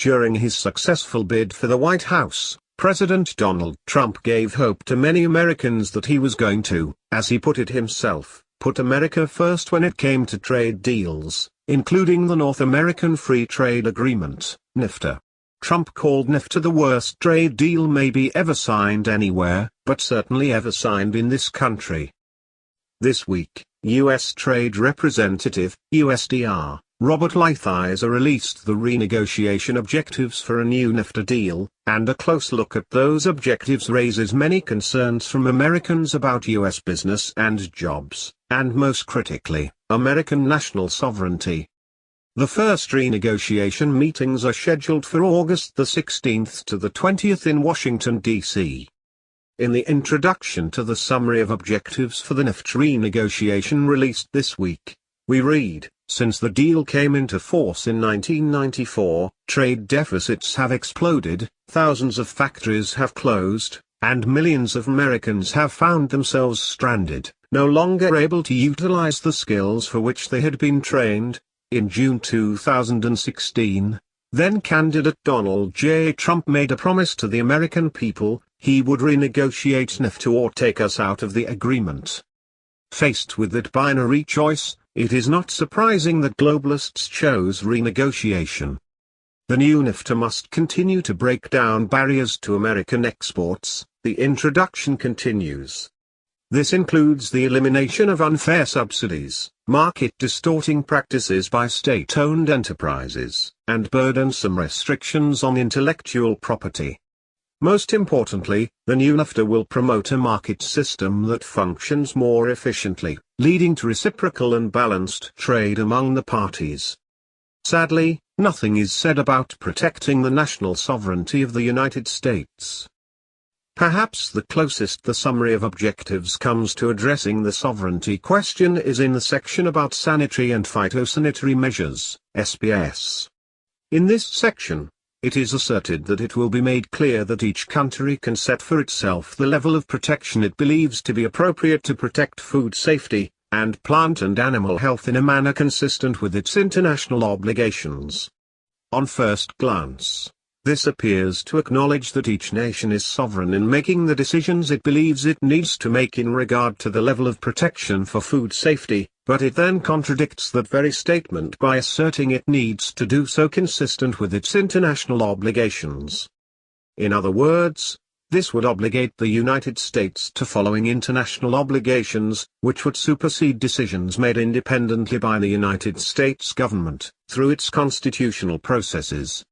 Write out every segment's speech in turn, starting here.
During his successful bid for the White House, President Donald Trump gave hope to many Americans that he was going to, as he put it himself, put America first when it came to trade deals, including the North American Free Trade Agreement, NAFTA. Trump called NAFTA the worst trade deal maybe ever signed anywhere, but certainly ever signed in this country. This week, U.S. Trade Representative, USTR, Robert Lighthizer released the renegotiation objectives for a new NAFTA deal, and a close look at those objectives raises many concerns from Americans about U.S. business and jobs, and most critically, American national sovereignty. The first renegotiation meetings are scheduled for August the 16th to the 20th in Washington, D.C. In the introduction to the summary of objectives for the NAFTA renegotiation released this week, we read, "Since the deal came into force in 1994, trade deficits have exploded, thousands of factories have closed, and millions of Americans have found themselves stranded, no longer able to utilize the skills for which they had been trained." In June 2016, then-candidate Donald J. Trump made a promise to the American people, he would renegotiate NAFTA or take us out of the agreement. Faced with that binary choice, it is not surprising that globalists chose renegotiation. The new NAFTA must continue to break down barriers to American exports, the introduction continues. This includes the elimination of unfair subsidies, market-distorting practices by state-owned enterprises, and burdensome restrictions on intellectual property. Most importantly, the new NAFTA will promote a market system that functions more efficiently, leading to reciprocal and balanced trade among the parties. Sadly, nothing is said about protecting the national sovereignty of the United States. Perhaps the closest the summary of objectives comes to addressing the sovereignty question is in the section about sanitary and phytosanitary measures, SPS. In this section, it is asserted that it will be made clear that each country can set for itself the level of protection it believes to be appropriate to protect food safety, and plant and animal health in a manner consistent with its international obligations. On first glance, this appears to acknowledge that each nation is sovereign in making the decisions it believes it needs to make in regard to the level of protection for food safety, but it then contradicts that very statement by asserting it needs to do so consistent with its international obligations. In other words, this would obligate the United States to following international obligations, which would supersede decisions made independently by the United States government, through its constitutional processes.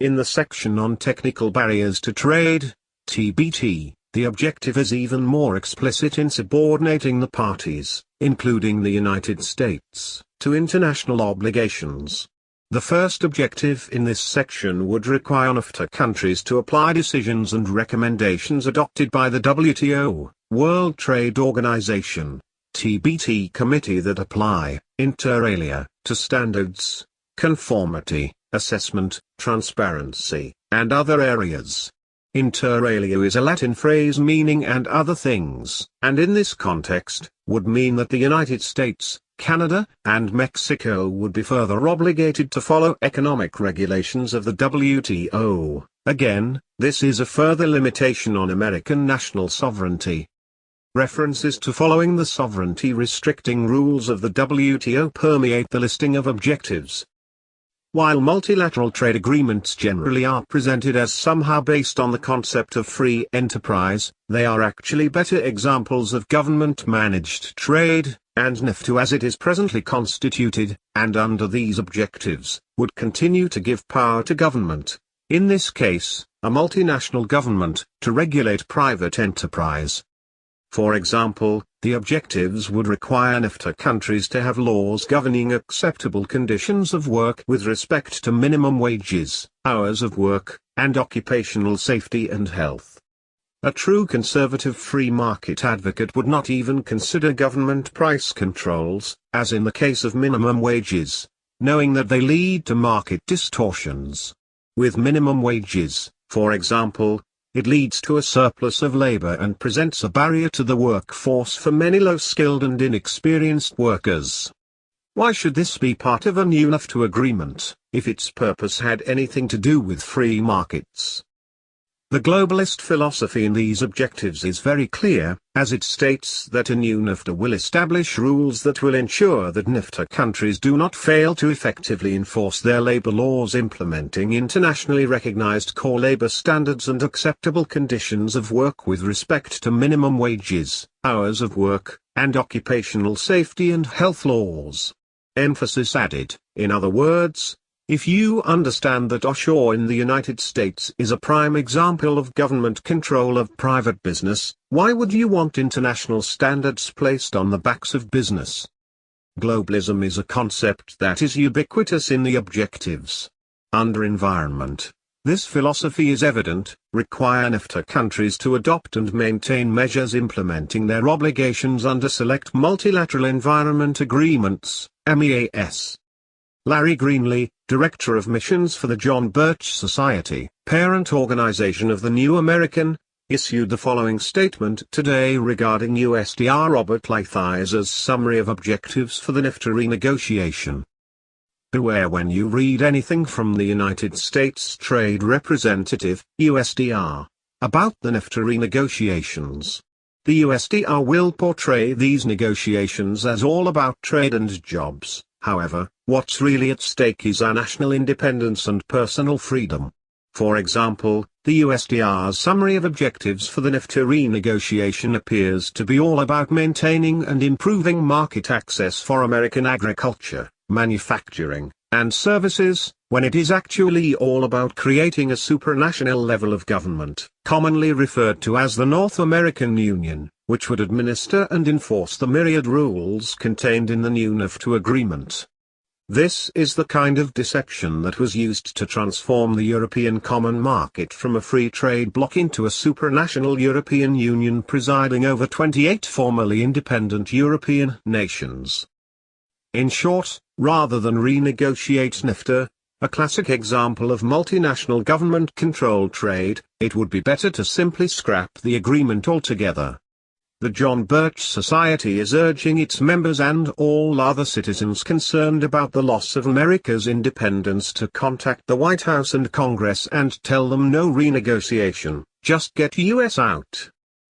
In the section on technical barriers to trade, TBT, the objective is even more explicit in subordinating the parties, including the United States, to international obligations. The first objective in this section would require NAFTA countries to apply decisions and recommendations adopted by the WTO, World Trade Organization, TBT committee that apply, inter alia, to standards, conformity, assessment, transparency, and other areas. Inter alia is a Latin phrase meaning "and other things," and in this context, would mean that the United States, Canada, and Mexico would be further obligated to follow economic regulations of the WTO. Again, this is a further limitation on American national sovereignty. References to following the sovereignty-restricting rules of the WTO permeate the listing of objectives. While multilateral trade agreements generally are presented as somehow based on the concept of free enterprise, they are actually better examples of government-managed trade, and NAFTA as it is presently constituted, and under these objectives, would continue to give power to government, in this case, a multinational government, to regulate private enterprise. For example, the objectives would require NAFTA countries to have laws governing acceptable conditions of work with respect to minimum wages, hours of work, and occupational safety and health. A true conservative free market advocate would not even consider government price controls, as in the case of minimum wages, knowing that they lead to market distortions. With minimum wages, for example, it leads to a surplus of labor and presents a barrier to the workforce for many low-skilled and inexperienced workers. Why should this be part of a new NAFTA agreement, if its purpose had anything to do with free markets? The globalist philosophy in these objectives is very clear, as it states that a new NAFTA will establish rules that will ensure that NAFTA countries do not fail to effectively enforce their labor laws, implementing internationally recognized core labor standards and acceptable conditions of work with respect to minimum wages, hours of work, and occupational safety and health laws. Emphasis added, in other words, if you understand that OSHA in the United States is a prime example of government control of private business, why would you want international standards placed on the backs of business? Globalism is a concept that is ubiquitous in the objectives. Under environment, this philosophy is evident, require NAFTA countries to adopt and maintain measures implementing their obligations under select multilateral environment agreements, MEAS. Larry Greenlee, Director of Missions for the John Birch Society, parent organization of the New American, issued the following statement today regarding USTR Robert Lighthizer summary of objectives for the NAFTA renegotiation. Beware when you read anything from the United States Trade Representative, USTR, about the NAFTA renegotiations. The USTR will portray these negotiations as all about trade and jobs. However, what's really at stake is our national independence and personal freedom. For example, the USTR's summary of objectives for the NAFTA renegotiation appears to be all about maintaining and improving market access for American agriculture, manufacturing, and services, when it is actually all about creating a supranational level of government, commonly referred to as the North American Union, which would administer and enforce the myriad rules contained in the new NAFTA agreement. This is the kind of deception that was used to transform the European Common Market from a free trade bloc into a supranational European Union presiding over 28 formerly independent European nations. In short, rather than renegotiate NAFTA, a classic example of multinational government-controlled trade, it would be better to simply scrap the agreement altogether. The John Birch Society is urging its members and all other citizens concerned about the loss of America's independence to contact the White House and Congress and tell them no renegotiation, just get US out.